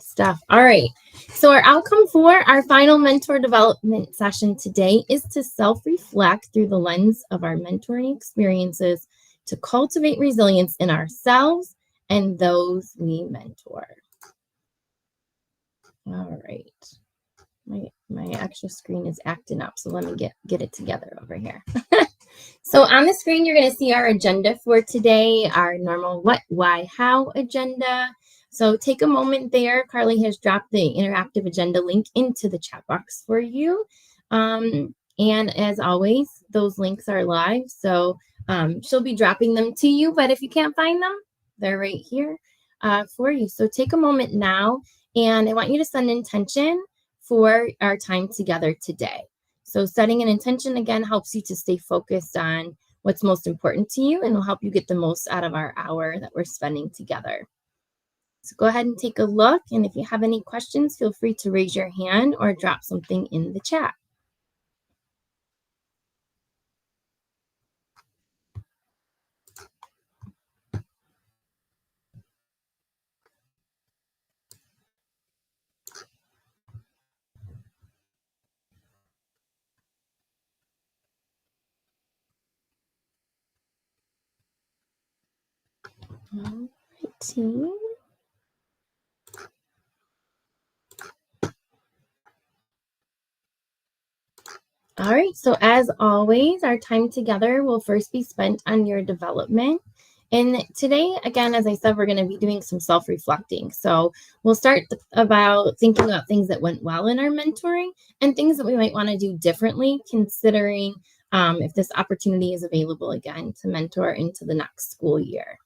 Stuff. All right. So our outcome for our final mentor development session today is to self-reflect through the lens of our mentoring experiences to cultivate resilience in ourselves and those we mentor. All right. My extra screen is acting up, so let me get it together over here. So on the screen, you're going to see our agenda for today, our normal what, why, how agenda. So take a moment there. Carly has dropped the interactive agenda link into the chat box for you. And as always, those links are live. So she'll be dropping them to you. But if you can't find them, they're right here for you. So take a moment now. And I want you to set an intention for our time together today. So setting an intention, again, helps you to stay focused on what's most important to you and will help you get the most out of our hour that we're spending together. So go ahead and take a look. And if you have any questions, feel free to raise your hand or drop something in the chat. All righty. All right, so as always, our time together will first be spent on your development. And today, again, as I said, we're going to be doing some self-reflecting. So we'll start about thinking about things that went well in our mentoring and things that we might want to do differently, considering if this opportunity is available again to mentor into the next school year.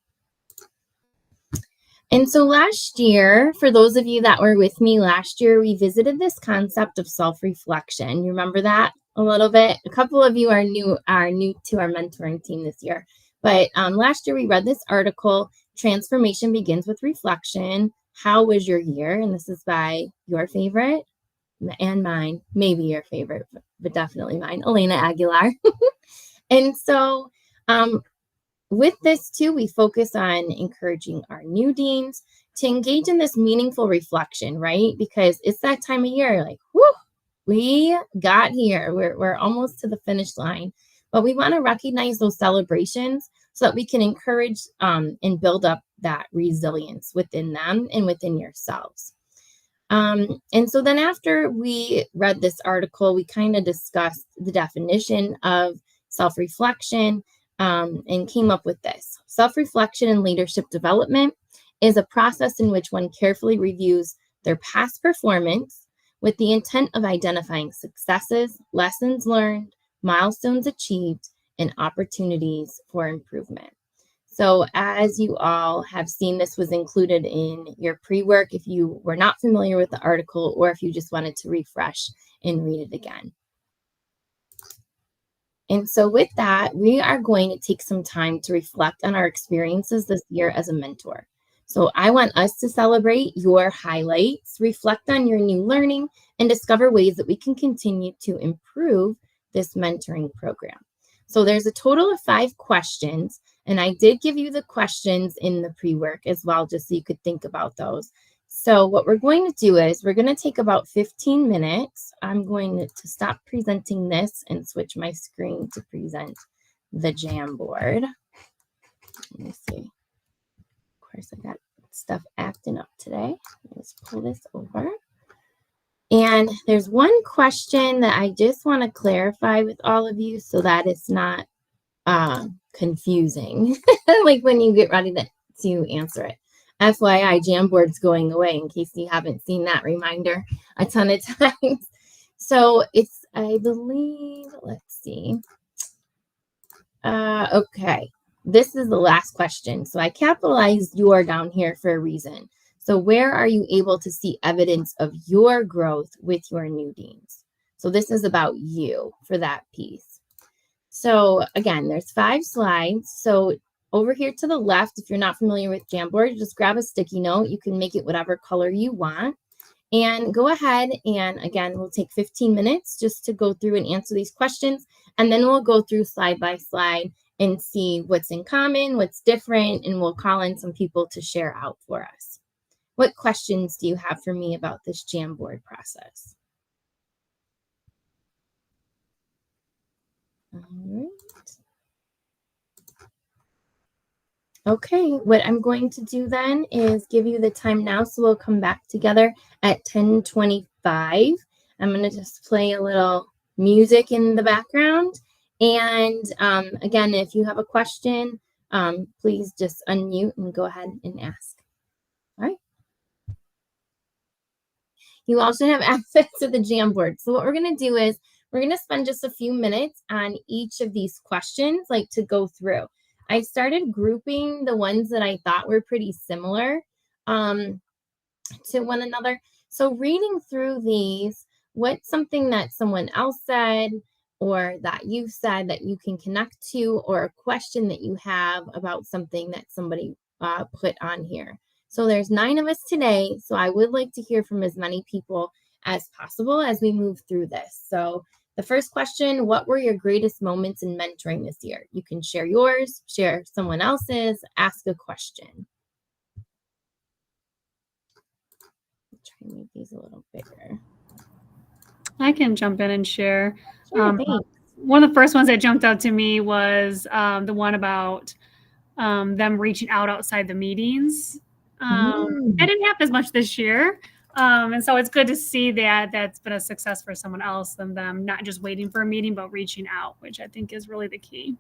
And so last year, for those of you that were with me last year, we visited this concept of self-reflection. You remember that a little bit? A couple of you are new to our mentoring team this year. But last year we read this article, Transformation Begins with Reflection. How was your year? And this is by your favorite and mine, maybe your favorite, but definitely mine, Elena Aguilar. And so with this too, we focus on encouraging our new deans to engage in this meaningful reflection, right? Because it's that time of year, like, whoo, we got here. We're almost to the finish line. But we want to recognize those celebrations so that we can encourage and build up that resilience within them and within yourselves. And so then after we read this article, we kind of discussed the definition of self-reflection and came up with this. Self-reflection and leadership development is a process in which one carefully reviews their past performance with the intent of identifying successes, lessons learned, milestones achieved, and opportunities for improvement. So as you all have seen, this was included in your pre-work if you were not familiar with the article or if you just wanted to refresh and read it again. And so with that, we are going to take some time to reflect on our experiences this year as a mentor. So I want us to celebrate your highlights, reflect on your new learning, and discover ways that we can continue to improve this mentoring program. So there's a total of 5 questions, and I did give you the questions in the pre-work as well, just so you could think about those. So what we're going to do is we're going to take about 15 minutes. I'm going to stop presenting this and switch my screen to present the Jamboard. Let me see. Of course, I got stuff acting up today. Let's pull this over. And there's one question that I just want to clarify with all of you so that it's not confusing, like when you get ready to answer it. FYI, Jamboard's going away in case you haven't seen that reminder a ton of times. So it's, I believe, let's see. Okay, this is the last question. So I capitalized your down here for a reason. So where are you able to see evidence of your growth with your new deans? So this is about you for that piece. So again, there's 5 slides. So over here to the left, if you're not familiar with Jamboard, just grab a sticky note. You can make it whatever color you want. And go ahead and, again, we'll take 15 minutes just to go through and answer these questions. And then we'll go through slide by slide and see what's in common, what's different, and we'll call in some people to share out for us. what questions do you have for me about this Jamboard process? All right. Okay, what I'm going to do then is give you the time now, so we'll come back together at 10:25. I'm going to just play a little music in the background. And again, if you have a question, please just unmute and go ahead and ask. All right. You also have access to the Jamboard. So what we're going to do is we're going to spend just a few minutes on each of these questions, like to go through. I started grouping the ones that I thought were pretty similar to one another. So reading through these, what's something that someone else said or that you've said that you can connect to, or a question that you have about something that somebody put on here. So there's 9 of us today, so I would like to hear from as many people as possible as we move through this. So the first question, what were your greatest moments in mentoring this year? You can share yours, share someone else's, ask a question. I'll try and make these a little bigger. I can jump in and share. Sure, one of the first ones that jumped out to me was the one about them reaching out outside the meetings. That didn't happen as much this year. And so it's good to see that that's been a success for someone else than them not just waiting for a meeting, but reaching out, which I think is really the key.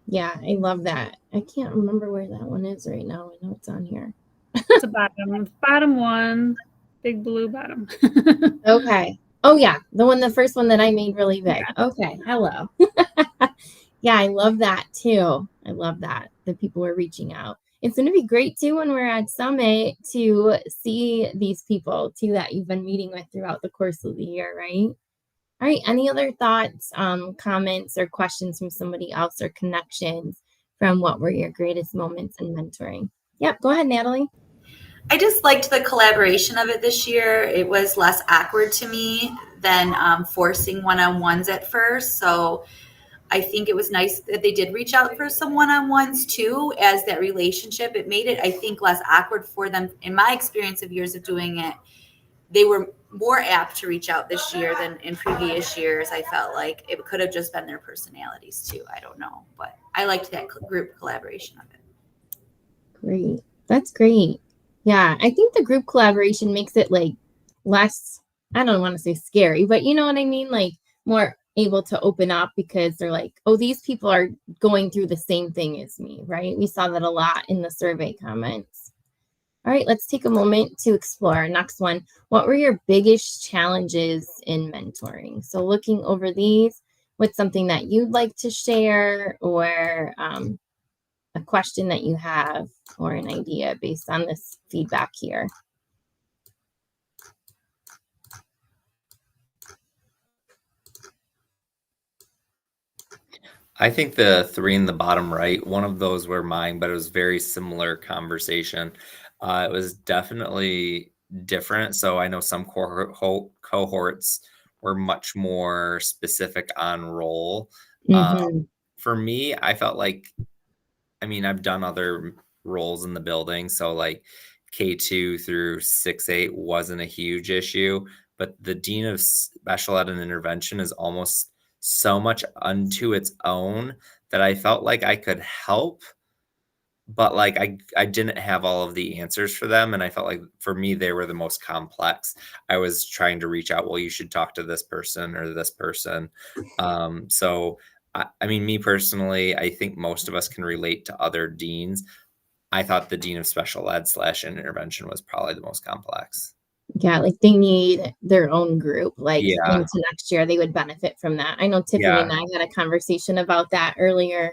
Yeah, I love that. I can't remember where that one is right now. I know it's on here. It's the bottom one, big blue bottom. Okay. Oh yeah, the first one that I made really big. Yeah. Okay, hello. Yeah, I love that too. I love that people are reaching out. It's going to be great too when we're at Summit to see these people too that you've been meeting with throughout the course of the year, right? All right, any other thoughts, comments, or questions from somebody else, or connections from what were your greatest moments in mentoring? Yep, go ahead, Natalie. I just liked the collaboration of it this year. It was less awkward to me than forcing one-on-ones at first. So I think it was nice that they did reach out for some one-on-ones too, as that relationship. It made it, I think, less awkward for them. In my experience of years of doing it, they were more apt to reach out this year than in previous years. I felt like it could have just been their personalities too. I don't know, but I liked that group collaboration of it. Great. That's great. Yeah, I think the group collaboration makes it like less, I don't want to say scary, but you know what I mean? Like more able to open up because they're like, oh, these people are going through the same thing as me, right? We saw that a lot in the survey comments. All right, let's take a moment to explore our next one. What were your biggest challenges in mentoring? So looking over these, what's something that you'd like to share, or a question that you have, or an idea based on this feedback here? I think the 3 in the bottom right, one of those were mine, but it was very similar conversation. It was definitely different. So I know some cohorts were much more specific on role. For me, I felt like, I mean, I've done other roles in the building. So like K2 through 6-8 wasn't a huge issue, but the Dean of Special Ed and Intervention is almost so much unto its own that I felt like I could help, but like I didn't have all of the answers for them. And I felt like for me, they were the most complex. I was trying to reach out, well, you should talk to this person or this person. So I mean, me personally, I think most of us can relate to other deans. I thought the Dean of Special Ed / Intervention was probably the most complex. Yeah, like they need their own group, like into next year, they would benefit from that. I know Tiffany and I had a conversation about that earlier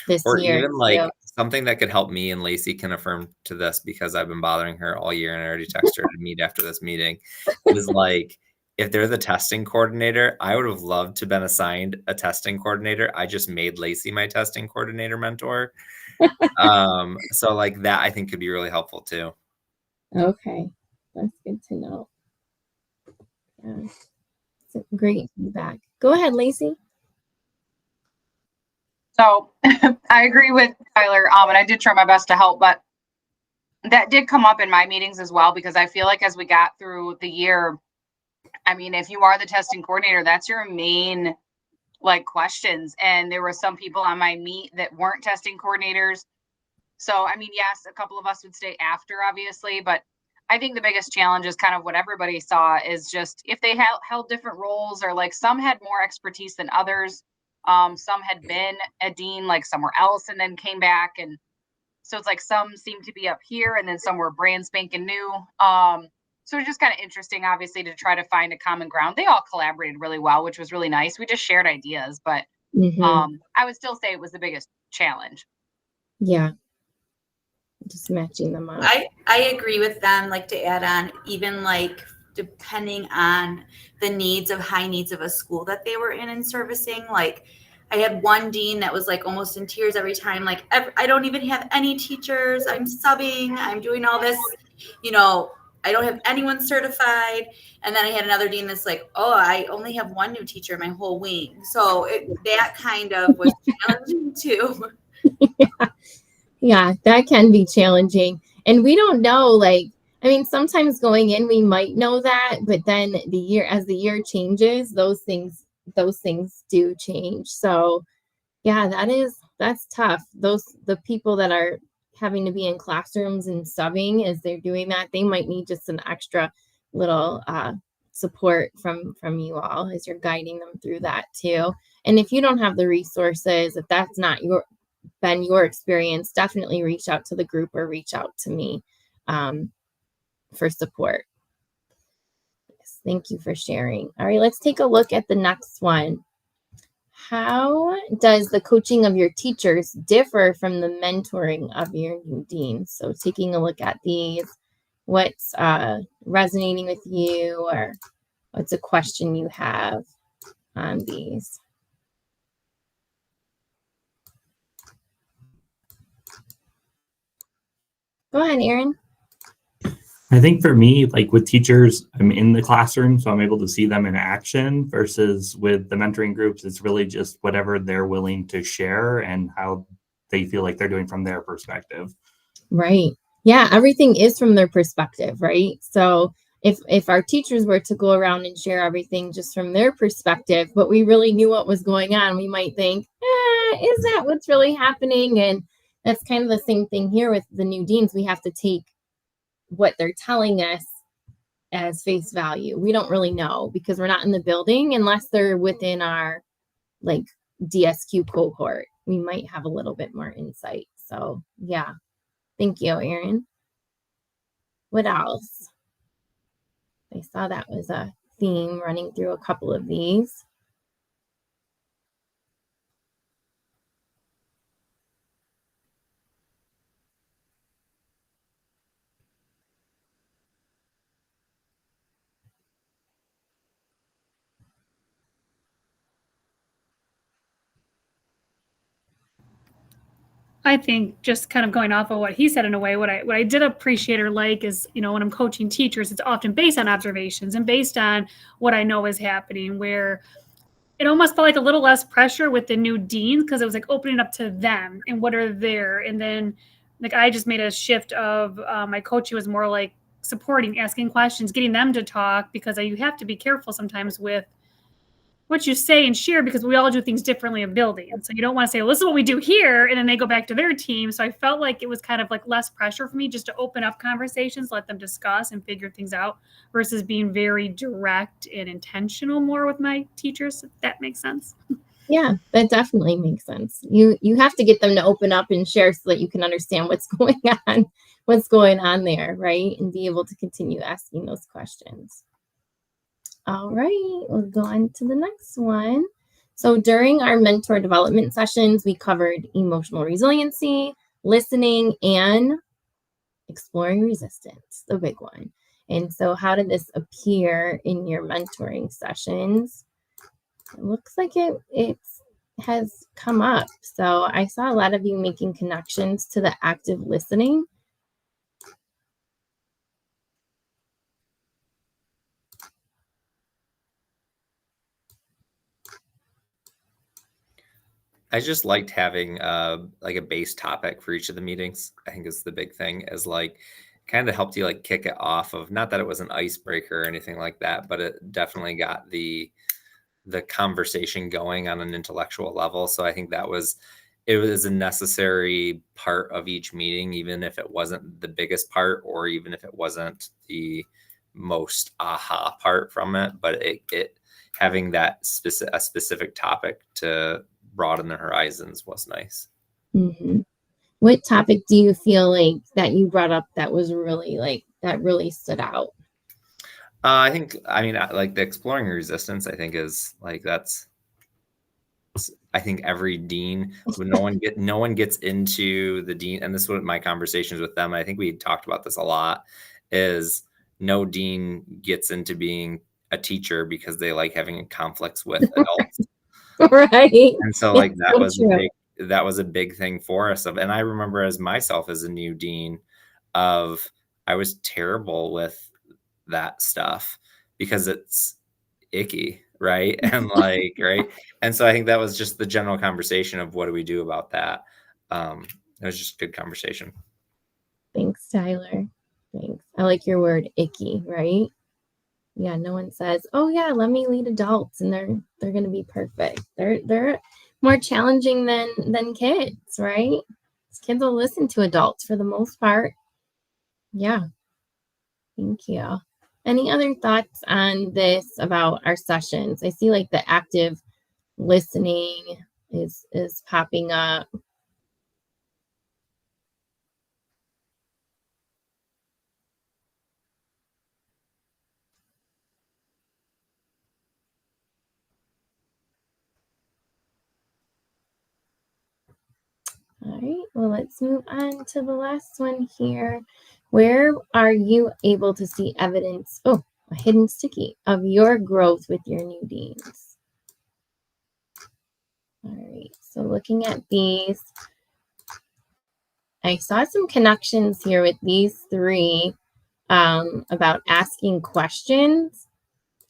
this year. Or even like something that could help me, and Lacey can affirm to this because I've been bothering her all year and I already texted her to meet after this meeting, is like, if they're the testing coordinator, I would have loved to have been assigned a testing coordinator. I just made Lacey my testing coordinator mentor. So like that, I think could be really helpful too. Okay. That's good to know. Yeah. It's great feedback. Go ahead, Lacey. So I agree with Tyler, and I did try my best to help, but that did come up in my meetings as well, because I feel like as we got through the year, I mean, if you are the testing coordinator, that's your main like questions. And there were some people on my meet that weren't testing coordinators. So, I mean, yes, a couple of us would stay after, obviously, but I think the biggest challenge is kind of what everybody saw is just if they held different roles, or like some had more expertise than others. Some had been a dean like somewhere else and then came back. And so it's like some seem to be up here and then some were brand spanking new. So it's just kind of interesting, obviously, to try to find a common ground. They all collaborated really well, which was really nice. We just shared ideas, but I would still say it was the biggest challenge. Yeah. Just matching them up. I agree with them. Like, to add on, even like depending on the needs of high needs of a school that they were in and servicing. Like, I had one dean that was like almost in tears every time. Like, I don't even have any teachers. I'm subbing. I'm doing all this. You know, I don't have anyone certified. And then I had another dean that's like, oh, I only have one new teacher in my whole wing. So that kind of was challenging too. Yeah, that can be challenging. And we don't know, like, I mean, sometimes going in, we might know that, but then as the year changes, those things do change. So yeah, that's tough. The people that are having to be in classrooms and subbing as they're doing that, they might need just an extra little support from you all as you're guiding them through that too. And if you don't have the resources, if that's not been your experience, definitely reach out to the group or reach out to me for support. Yes, thank you for sharing. All right, let's take a look at the next one. How does the coaching of your teachers differ from the mentoring of your new deans? So taking a look at these, what's resonating with you, or what's a question you have on these? Go ahead, Aaron. I think for me, like with teachers, I'm in the classroom, so I'm able to see them in action, versus with the mentoring groups, it's really just whatever they're willing to share and how they feel like they're doing from their perspective. Right. Yeah, everything is from their perspective, right? So if our teachers were to go around and share everything just from their perspective, but we really knew what was going on, we might think, is that what's really happening? And that's kind of the same thing here with the new deans. We have to take what they're telling us as face value. We don't really know because we're not in the building unless they're within our like DSQ cohort. We might have a little bit more insight. So yeah. Thank you, Aaron. What else? I saw that was a theme running through a couple of these. I think just kind of going off of what he said in a way, what I did appreciate or like is, you know, when I'm coaching teachers, it's often based on observations and based on what I know is happening, where it almost felt like a little less pressure with the new deans because it was like opening up to them and what are there. And then like I just made a shift of my coaching was more like supporting, asking questions, getting them to talk, because you have to be careful sometimes with what you say and share, because we all do things differently in buildings. So you don't want to say, well, this is what we do here, and then they go back to their team. So I felt like it was kind of like less pressure for me just to open up conversations, let them discuss and figure things out, versus being very direct and intentional more with my teachers, if that makes sense. Yeah, that definitely makes sense. You have to get them to open up and share so that you can understand what's going on there, right? And be able to continue asking those questions. All right, we'll go on to the next one. So during our mentor development sessions, we covered emotional resiliency, listening, and exploring resistance, the big one. And so how did this appear in your mentoring sessions? It looks like it has come up. So I saw a lot of you making connections to the active listening. I just liked having like a base topic for each of the meetings. I think is the big thing, is like kind of helped you like kick it off of, not that it was an icebreaker or anything like that, but it definitely got the conversation going on an intellectual level. So I think it was a necessary part of each meeting, even if it wasn't the biggest part, or even if it wasn't the most aha part from it, but it having that a specific topic to broaden the horizons was nice. Mm-hmm. What topic do you feel like that you brought up that was really like, that really stood out? I mean, like the exploring resistance, I think is like, I think every dean, when no one gets into the dean, and this is what my conversations with them, I think we talked about this a lot, is no dean gets into being a teacher because they like having conflicts with adults. Right. And so like It's that so was true. that was a big thing for us. And I remember as myself as a new dean of, I was terrible with that stuff because it's icky, right? And like, right. And so I think that was just the general conversation of what do we do about that. It was just a good conversation. Thanks, Tyler. Thanks. I like your word icky, right? Yeah, no one says, "Oh yeah, let me lead adults and they're going to be perfect." They're more challenging than kids, right? Kids will listen to adults for the most part. Yeah. Thank you. Any other thoughts on this about our sessions? I see like the active listening is popping up. All right, well, let's move on to the last one here. Where are you able to see evidence, a hidden sticky, of your growth with your new deans? All right, so looking at these, I saw some connections here with these three about asking questions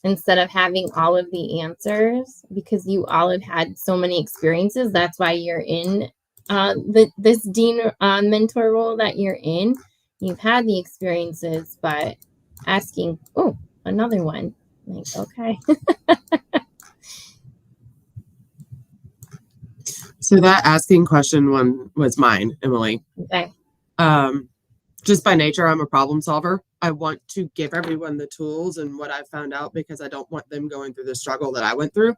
instead of having all of the answers, because you all have had so many experiences. That's why you're in this dean mentor role that you're in. You've had the experiences, but asking, another one. Like, okay. So that asking question one was mine, Emily. Okay. Just by nature, I'm a problem solver. I want to give everyone the tools and what I've found out, because I don't want them going through the struggle that I went through.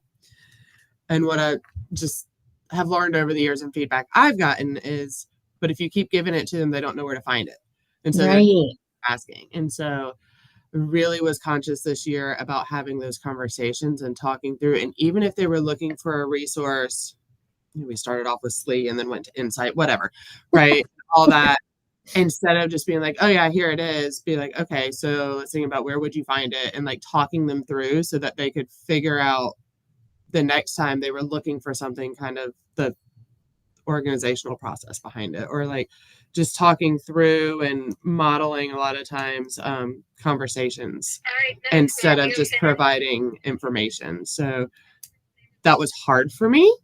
And what I just have learned over the years and feedback I've gotten is, but if you keep giving it to them, they don't know where to find it. And so they're asking. And so really was conscious this year about having those conversations and talking through. And even if they were looking for a resource, we started off with SLE and then went to Insight, whatever, right? All that. Instead of just being like, oh yeah, here it is, be like, okay, so let's think about where would you find it, and like talking them through so that they could figure out the next time they were looking for something, kind of the organizational process behind it, or like just talking through and modeling a lot of times conversations instead of just providing information. So that was hard for me.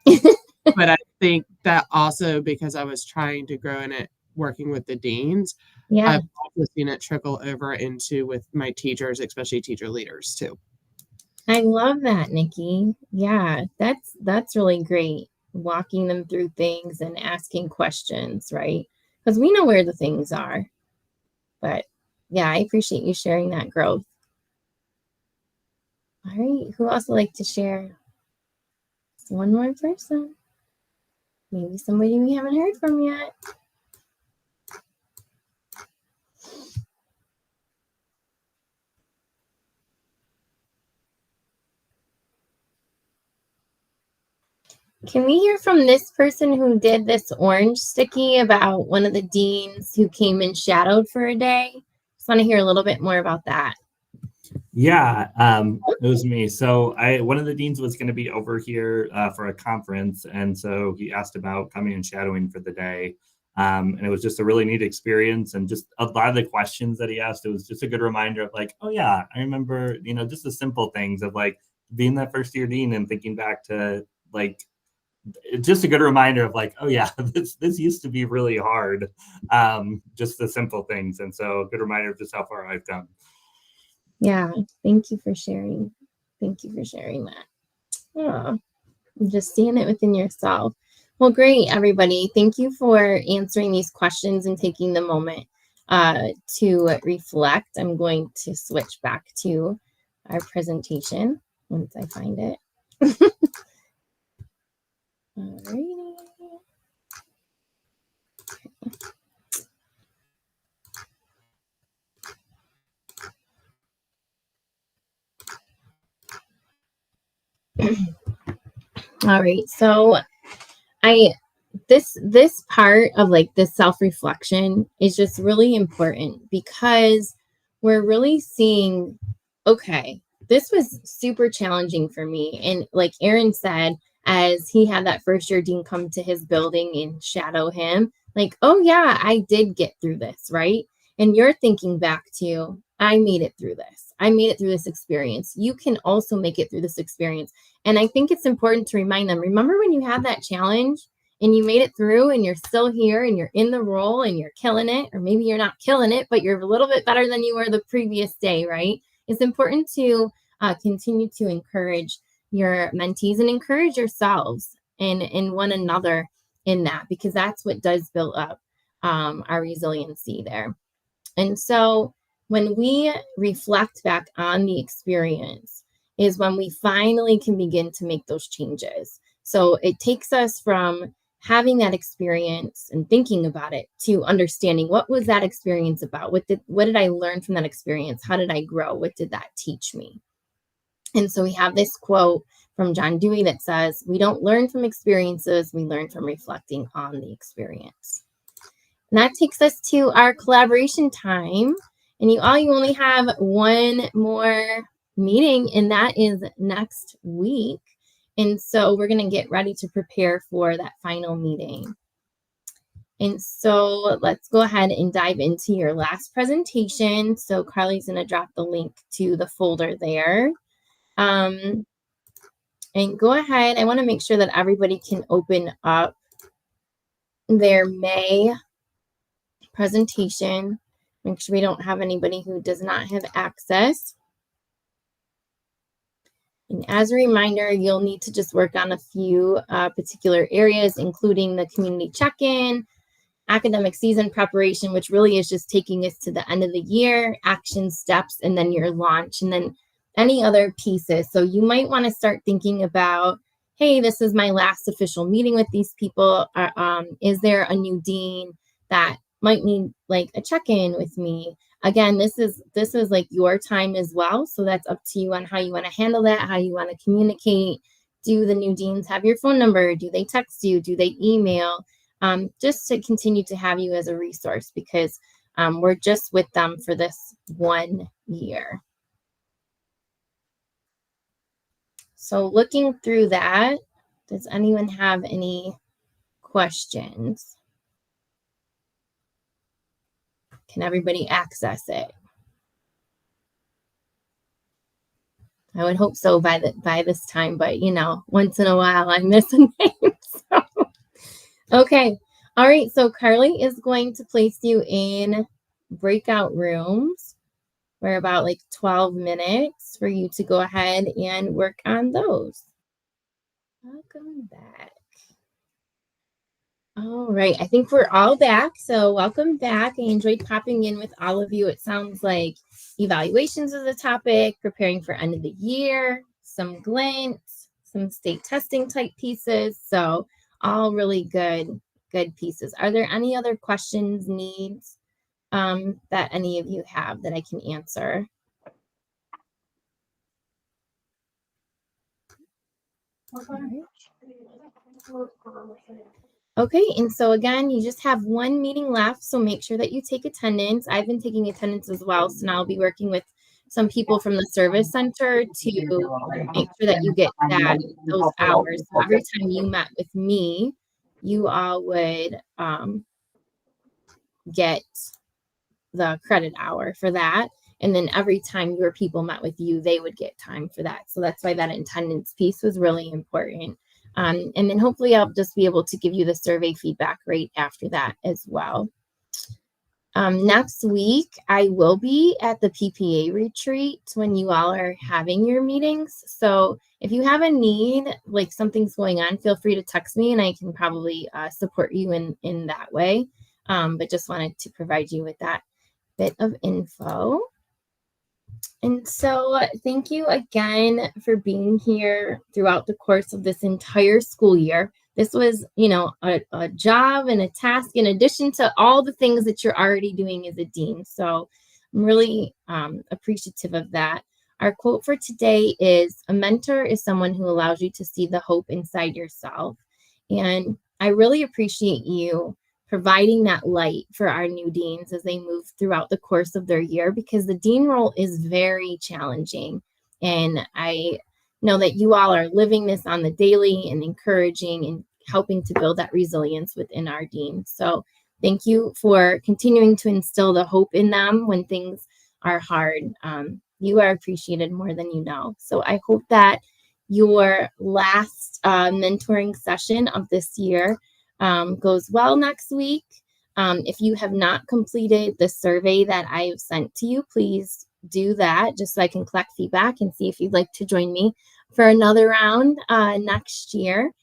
But I think that also, because I was trying to grow in it, working with the deans, I've also seen it trickle over into with my teachers, especially teacher leaders too. I love that, Nikki. Yeah, that's really great. Walking them through things and asking questions, right? Because we know where the things are. But yeah, I appreciate you sharing that growth. All right, who else would like to share? Just one more person. Maybe somebody we haven't heard from yet. Can we hear from this person who did this orange sticky about one of the deans who came and shadowed for a day? Just want to hear a little bit more about that. Yeah, it was me. So one of the deans was going to be over here for a conference, and so he asked about coming and shadowing for the day. And it was just a really neat experience, and just a lot of the questions that he asked, it was just a good reminder of like, oh yeah, I remember, just the simple things of like being that first year dean and thinking back to like just a good reminder of like, oh yeah, this used to be really hard. Just the simple things. And so a good reminder of just how far I've come. Yeah, thank you for sharing. Thank you for sharing that. Oh, just seeing it within yourself. Well, great, everybody. Thank you for answering these questions and taking the moment to reflect. I'm going to switch back to our presentation once I find it. Alrighty. All right, so this part of like this self-reflection is just really important because we're really seeing, okay, this was super challenging for me. And like Aaron said, as he had that first year dean come to his building and shadow him, like, oh yeah, I did get through this, right? And you're thinking back to, I made it through this. I made it through this experience. You can also make it through this experience. And I think it's important to remind them, remember when you had that challenge and you made it through and you're still here and you're in the role and you're killing it, or maybe you're not killing it, but you're a little bit better than you were the previous day, right? It's important to continue to encourage your mentees and encourage yourselves and one another in that, because that's what does build up our resiliency there. And so when we reflect back on the experience is when we finally can begin to make those changes. So it takes us from having that experience and thinking about it to understanding, what was that experience about? What did I learn from that experience? How did I grow? What did that teach me? And so we have this quote from John Dewey that says, we don't learn from experiences, we learn from reflecting on the experience. And that takes us to our collaboration time. And you only have one more meeting, and that is next week. And so we're going to get ready to prepare for that final meeting. And so let's go ahead and dive into your last presentation. So Carly's going to drop the link to the folder there. And go ahead. I want to make sure that everybody can open up their May presentation. Make sure we don't have anybody who does not have access. And as a reminder, you'll need to just work on a few particular areas, including the community check-in, academic season preparation, which really is just taking us to the end of the year, action steps, and then your launch, and then any other pieces. So you might want to start thinking about, hey, this is my last official meeting with these people. Is there a new dean that might need like a check-in with me? Again, this is like your time as well. So that's up to you on how you want to handle that, how you want to communicate. Do the new deans have your phone number? Do they text you? Do they email? Just to continue to have you as a resource, because we're just with them for this 1 year. So looking through that, does anyone have any questions? Can everybody access it? I would hope so by this time, but you know, once in a while I'm missing things. So. Okay. All right. So Carly is going to place you in breakout rooms for about like 12 minutes for you to go ahead and work on those. Welcome back. All right, I think we're all back. So welcome back. I enjoyed popping in with all of you. It sounds like evaluations is a topic, preparing for end of the year, some glints, some state testing type pieces. So all really good pieces. Are there any other questions, needs that any of you have that I can answer? Okay, and so again, you just have one meeting left, so make sure that you take attendance. I've been taking attendance as well, so now I'll be working with some people from the service center to make sure that you get those hours. So every time you met with me, you all would get the credit hour for that. And then every time your people met with you, they would get time for that. So that's why that attendance piece was really important. And then hopefully I'll just be able to give you the survey feedback right after that as well. Next week, I will be at the PPA retreat when you all are having your meetings. So if you have a need, like something's going on, feel free to text me and I can probably support you in that way. But just wanted to provide you with that bit of info. And so thank you again for being here throughout the course of this entire school year. This was, you know, a job and a task in addition to all the things that you're already doing as a dean. So I'm really appreciative of that. Our quote for today is, "A mentor is someone who allows you to see the hope inside yourself." And I really appreciate you providing that light for our new deans as they move throughout the course of their year, because the dean role is very challenging. And I know that you all are living this on the daily and encouraging and helping to build that resilience within our deans. So thank you for continuing to instill the hope in them when things are hard. You are appreciated more than you know. So I hope that your last mentoring session of this year goes well next week. If you have not completed the survey that I have sent to you, please do that just so I can collect feedback and see if you'd like to join me for another round next year.